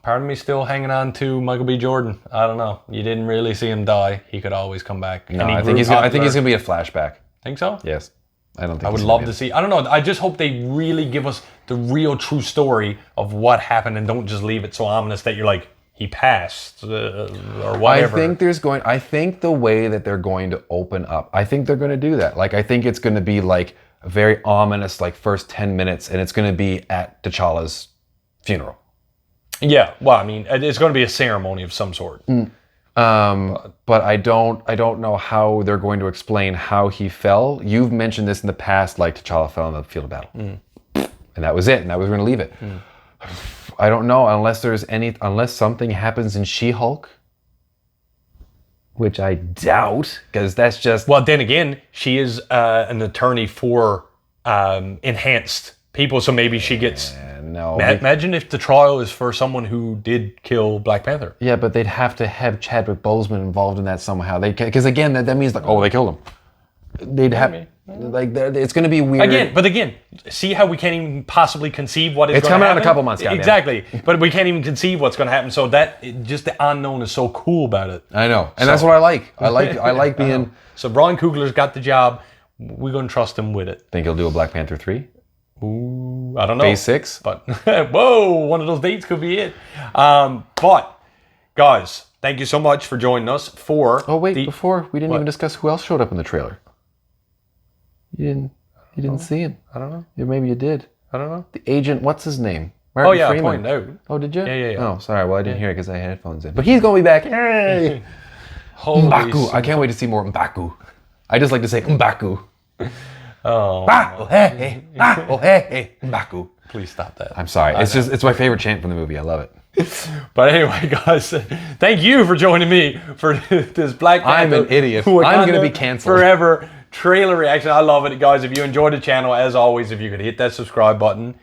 Part of me still hanging on to Michael B. Jordan. I don't know. You didn't really see him die. He could always come back. No, I think he's going to be a flashback. Think so? Yes. I don't think I would love to see. I don't know. I just hope they really give us the real true story of what happened and don't just leave it so ominous that you're like, he passed or whatever. I think the way that they're going to open up, I think they're going to do that. Like, I think it's going to be like a very ominous, like, first 10 minutes, and it's going to be at T'Challa's funeral. Yeah. Well, I mean, it's going to be a ceremony of some sort. But I don't know how they're going to explain how he fell. You've mentioned this in the past, like T'Challa fell on the field of battle. And that was it, and that was going to leave it. I don't know unless something happens in She-Hulk, which I doubt, because that's just... Well, then again, she is an attorney for enhanced people, so maybe she gets... No. Imagine if the trial is for someone who did kill Black Panther. Yeah, but they'd have to have Chadwick Boseman involved in that somehow. Because again, that means like, oh, they killed him. they'd have like it's going to be weird. But again, see how we can't even possibly conceive what is It's going to coming out happen? in a couple months, goddamn. Exactly, but we can't even conceive what's going to happen. So just the unknown is so cool about it. I know, and that's what I like. I like being. So Brian Coogler's got the job. We're going to trust him with it. Think he'll do a Black Panther 3? Ooh, I don't know. Phase 6? But whoa, one of those dates could be it. But guys, thank you so much for joining us for. Oh wait, before we didn't even discuss who else showed up in the trailer. You didn't see him. I don't know. Yeah, maybe you did. I don't know. The agent, what's his name? Martin I Freeman. pointed out. Oh, did you? Yeah. Oh, sorry. Well, I didn't hear it because I had headphones in. But he's gonna be back. Hey, Holy M'Baku. I can't wait to see more M'Baku. I just like to say M'Baku. Oh, Oh, hey, M'Baku. please stop that. I'm sorry. It's my favorite chant from the movie. I love it. But anyway, guys, thank you for joining me for this Black Panther. I'm an idiot. Wakanda I'm gonna be canceled forever trailer reaction. I love it, guys. If you enjoyed the channel, as always, if you could hit that subscribe button,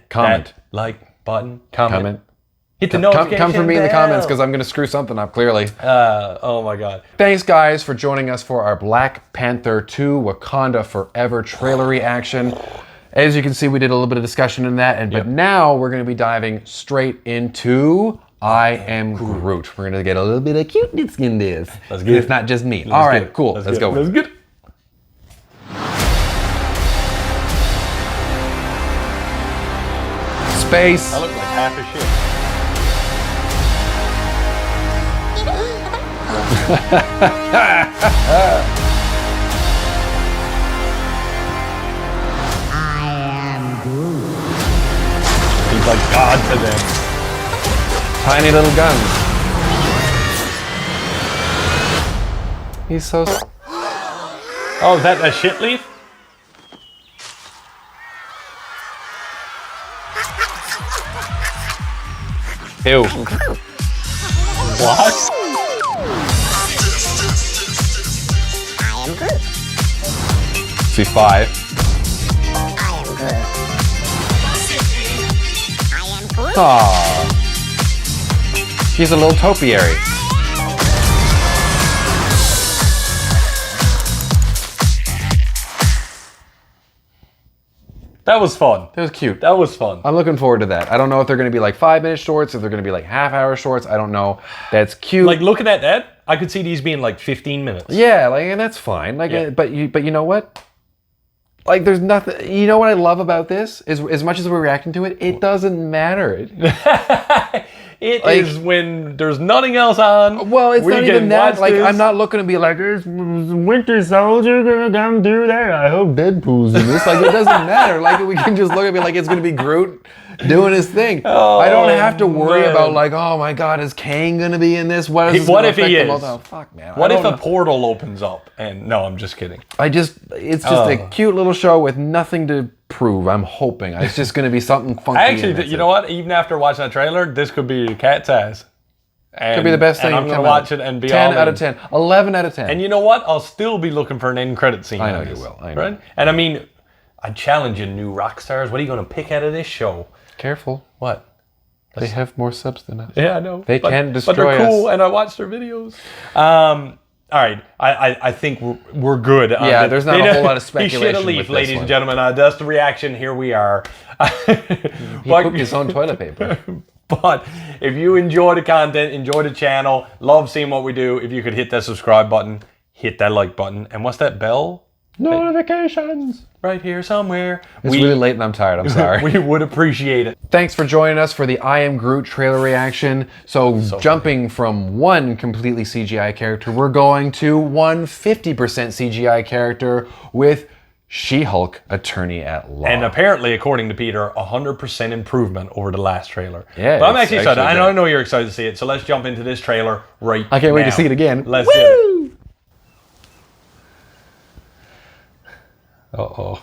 Comment. that like button, comment. Hit the Come notification for me in the comments bell. because I'm going to screw something up, clearly. Oh my God. Thanks, guys, for joining us for our Black Panther 2 Wakanda Forever trailer reaction. As you can see, we did a little bit of discussion in that, but now we're going to be diving straight into I Am Groot. We're going to get a little bit of cuteness in this. Let's get it. It's not just me. All right, cool. Let's go. Let's get it. Space. I look like half a shit. He's like God to them. Tiny little guns. He's so... Oh, is that a shit leaf? Ew. What? See 5. Aww. He's a little topiary. That was fun. That was cute. That was fun. I'm looking forward to that. I don't know if they're going to be like 5-minute shorts, if they're going to be like half-hour shorts. I don't know. That's cute. Like looking at that, I could see these being like 15 minutes. Yeah, like, and that's fine. Like, Yeah. but you know what? Like, there's nothing. You know what I love about this is, as much as we're reacting to it, it doesn't matter. It is when there's nothing else on. Well, it's where not you even can that. watch Like, this. I'm not looking to be like, is Winter Soldier gonna come through there? I hope Deadpool's in this. Like, it doesn't matter. Like, we can just look at me like it's gonna be Groot doing his thing. I don't have to worry man. about like, oh my God, is Kang gonna be in this? What is this What gonna if he affect them? is? Oh, fuck, man. What I if don't a know. portal opens up? And no, I'm just kidding. It's just a cute little show with nothing to prove. I'm hoping it's just gonna be something funky. Actually, you know what? Even after watching that trailer, this could be cat's ass. And, Could be the best thing. And I'm gonna come watch out. it and be 10 all out in. of 10, 11 out of 10. And you know what? I'll still be looking for an end credit scene. I know on you this, will. I know. Right? And I mean, I challenge you, new rock stars. What are you going to pick out of this show? Careful. What? They have more subs than us. Yeah, I know. They can But they're destroy cool, us. and I watch their videos. All right, I think we're good. on Yeah, the- there's not a whole lot of He should speculation have with leave, this ladies one. and gentlemen. That's the reaction. Here we are. He pooped his own toilet paper. But if you enjoy the content, enjoy the channel, love seeing what we do, if you could hit that subscribe button, hit that like button, and what's that bell? Notifications. Right here somewhere. It's really late and I'm tired. I'm sorry. We would appreciate it. Thanks for joining us for the I Am Groot trailer reaction. So jumping from one completely CGI character, we're going to one 50% CGI character with She-Hulk Attorney at Law. And apparently, according to Peter, 100% improvement over the last trailer. Yeah, but I'm it's actually excited. actually I good. know you're excited to see it, so let's jump into this trailer right now. I can't wait to see it again. Let's get it. Uh-oh.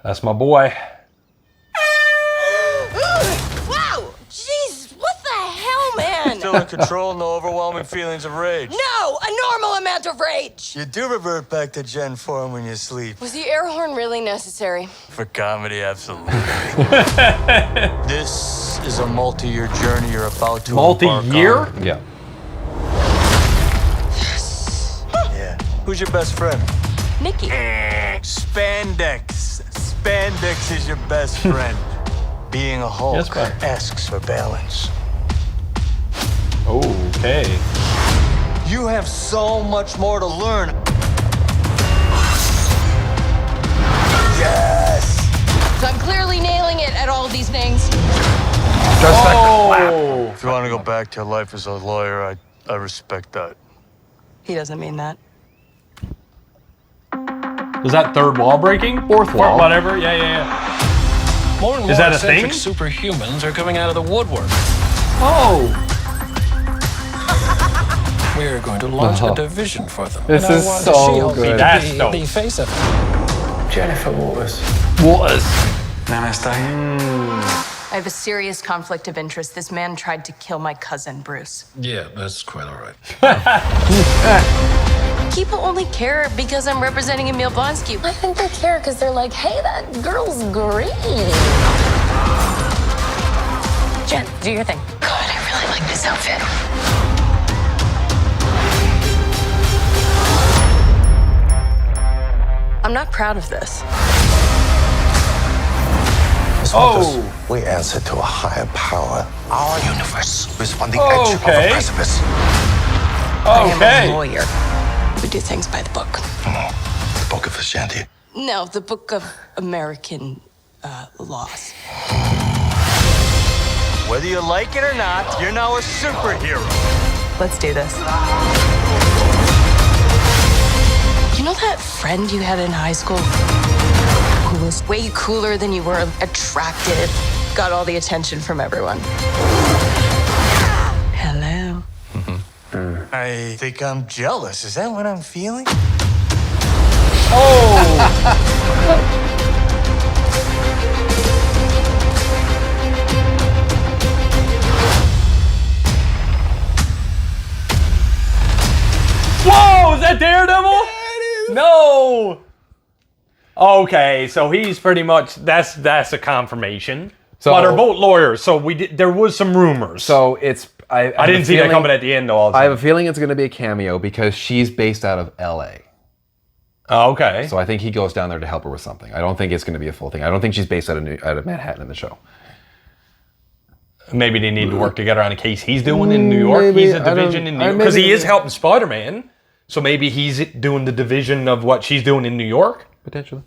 That's my boy. Wow! Jeez, what the hell, man? Still in control, no overwhelming feelings of rage. No, a normal amount of rage. You do revert back to Gen form when you sleep. Was the air horn really necessary? For comedy, absolutely. This is a multi-year journey you're about to Multi-year? embark on. Yeah. Yeah. Who's your best friend? Nikki. Spandex. Spandex is your best friend. Being a Hulk Yes, bud. asks for balance. Okay. You have so much more to learn. Yes! So I'm clearly nailing it at all of these things. Just that If you want to go back to your life as a lawyer, I respect that. He doesn't mean that. Was that third wall breaking? Fourth wall. Whatever. Yeah. More and Is more that a thing? eccentric superhumans are coming out of the woodwork. Oh. We're going to launch a division for them. This And I is want so She-Hulk good. to That's be dope. the face of it. Jennifer Waters. Was. Nana está ahí. I have a serious conflict of interest. This man tried to kill my cousin, Bruce. Yeah, that's quite all right. People only care because I'm representing Emil Blonsky. I think they care because they're like, hey, that girl's green. Jen, do your thing. God, I really like this outfit. I'm not proud of this. We answer to a higher power. Our universe is on the edge of Okay. a precipice. I am a Okay. lawyer. We do things by the book. The Book of Ashanti. No, the book of American laws. Whether you like it or not, you're now a superhero. Let's do this. You know that friend you had in high school who was way cooler than you were, attractive, got all the attention from everyone? Hello. I think I'm jealous. Is that what I'm feeling? Whoa! Is that Daredevil? No. Okay, so he's pretty much that's a confirmation. So- but they're both lawyers, so there was some rumors. So it's I didn't see that coming at the end though. I have a feeling it's going to be a cameo because she's based out of LA. Okay. So I think he goes down there to help her with something. I don't think it's going to be a full thing. I don't think she's based out of Manhattan in the show. Maybe they need to work together on a case he's doing in New York. Maybe, He's a I don't- division in New I York because he maybe- is helping Spider-Man. So maybe he's doing the division of what she's doing in New York. Potentially.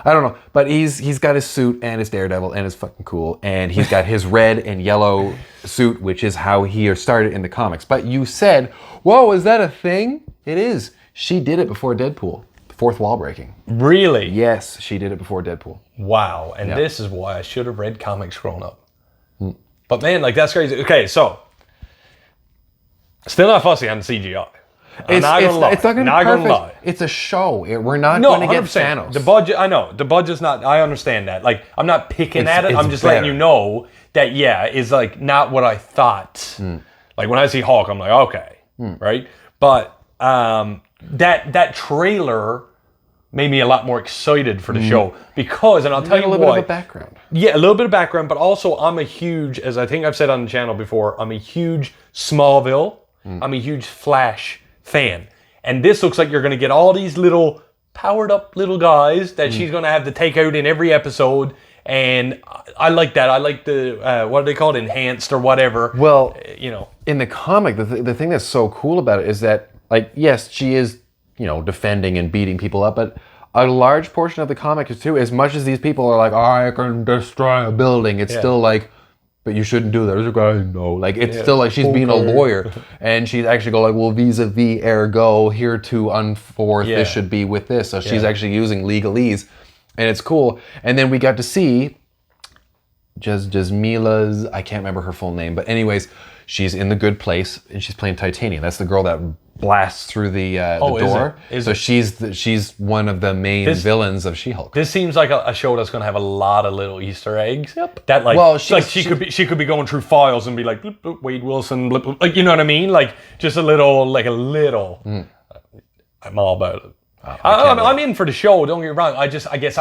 I don't know. But he's got his suit and his Daredevil and it's fucking cool. And he's got his red and yellow suit, which is how he started in the comics. But you said, whoa, is that a thing? It is. She did it before Deadpool. Fourth wall breaking. Really? Yes, she did it before Deadpool. Wow. And this is why I should have read comics growing up. But man, like that's crazy. Okay, so still not fussy on the CGI. It's not gonna lie. going to be Not perfect. gonna lie. It's a show. We're not No, going to get 100%. Thanos. The budget, I know. The budget's not, I understand that. Like, I'm not picking at it. it's I'm just letting better. you know that, yeah, is like not what I thought. Like, when I see Hulk, I'm like, okay. Right? But that trailer made me a lot more excited for the show because, and I'll tell a you little what. bit of a background. Yeah, a little bit of background, but also I'm a huge, as I think I've said on the channel before, I'm a huge Smallville. I'm a huge Flash fan. And this looks like you're going to get all these little powered up little guys that she's going to have to take out in every episode. And I like that. I like the, what do they call it? Enhanced or whatever. Well, you know. in the comic, the thing that's so cool about it is that, like, yes, she is, defending and beating people up, but a large portion of the comic is too, as much as these people are like, I can destroy a building, it's still like, but you shouldn't do that. There's a guy, no. Like, it's still like she's being a lawyer. And she's actually going like, well, vis-a-vis, ergo, here to unforth, this should be with this. So she's actually using legalese. And it's cool. And then we got to see Jasmila's, I can't remember her full name, but anyways, she's in the good place and she's playing Titanium. That's the girl that blasts through the door. Is so it? she's one of the main villains of She-Hulk. This seems like a show that's going to have a lot of little Easter eggs. Yep. That like, Well, she could be going through files and be like, bloop, bloop, Wade Wilson, bloop, bloop, like, you know what I mean? Like just a little. I'm all about it. I'm in for the show. Don't get me wrong. I guess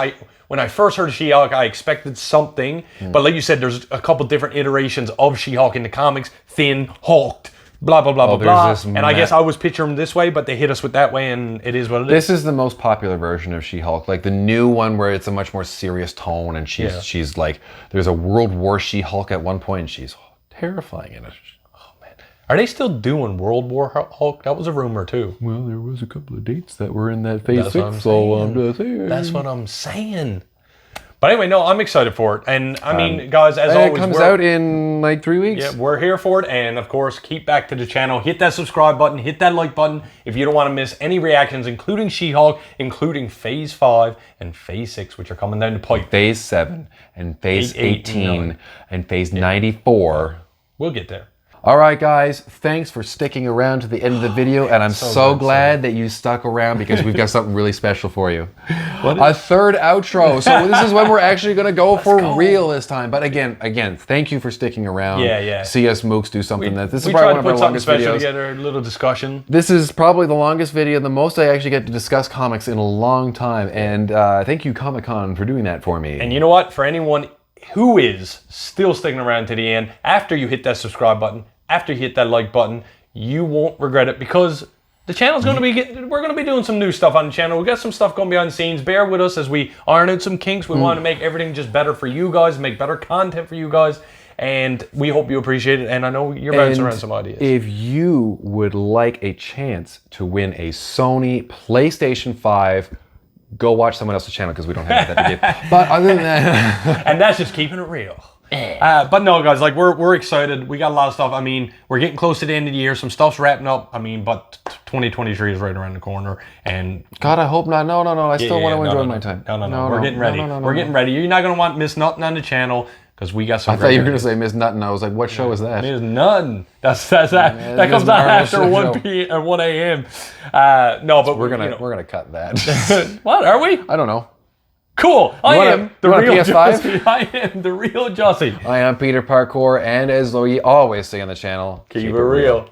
when I first heard of She-Hulk, I expected something. But like you said, there's a couple different iterations of She-Hulk in the comics. Thin, hulked, blah, blah, blah, blah, there's blah. this And I guess I was picturing them this way, but they hit us with that way, and it is what it is. This is the most popular version of She-Hulk, like the new one where it's a much more serious tone, and she's like, there's a World War She-Hulk at one point, and she's terrifying in it. Are they still doing World War Hulk? That was a rumor too. Well, there was a couple of dates that were in that phase That's 6, so I'm just saying. That's what I'm saying. But anyway, no, I'm excited for it. And I mean, guys, as always, it comes out in like 3 weeks. Yeah, we're here for it. And of course, keep back to the channel. Hit that subscribe button. Hit that like button if you don't want to miss any reactions, including She-Hulk, including Phase 5 and Phase 6, which are coming down the pipe. Phase 7 and Phase 18 9. and Phase 94. We'll get there. All right, guys, thanks for sticking around to the end of the video, and I'm so glad that you stuck around because we've got something really special for you. A third outro. So this is when we're actually going to go for real this time. But again, thank you for sticking around. Yeah. See us mooks do something this is we probably tried one to of put our something longest special videos. together, a little discussion. This is probably the longest video, the most I actually get to discuss comics in a long time. And thank you, Comic-Con, for doing that for me. And you know what? For anyone who is still sticking around to the end, after you hit that subscribe button, after you hit that like button, you won't regret it because the channel's going to be we're going to be doing some new stuff on the channel. We got some stuff going behind the scenes. Bear with us as we iron out some kinks. We want to make everything just better for you guys, make better content for you guys, and we hope you appreciate it. And I know you're bouncing around some ideas. If you would like a chance to win a Sony PlayStation 5, go watch someone else's channel because we don't have that to give. But other than that, and that's just keeping it real. But no, guys, like we're excited. We got a lot of stuff. I mean, we're getting close to the end of the year. Some stuff's wrapping up. I mean, but 2023 is right around the corner. And God, I hope not. No. I still want to enjoy my time. No. We're getting ready. We're getting ready. You're not gonna miss nothing on the channel because we got some. I thought you were gonna say Miss Nothing. I was like, what show is that? Miss Nothing. That's that comes out after 1 p.m. or 1 a.m. No, but we're gonna cut that. What are we? I don't know. Cool. I am the real PS5? Jussie. I am the real Jussie. I am Peter Parkour, and as we always say on the channel, keep it real.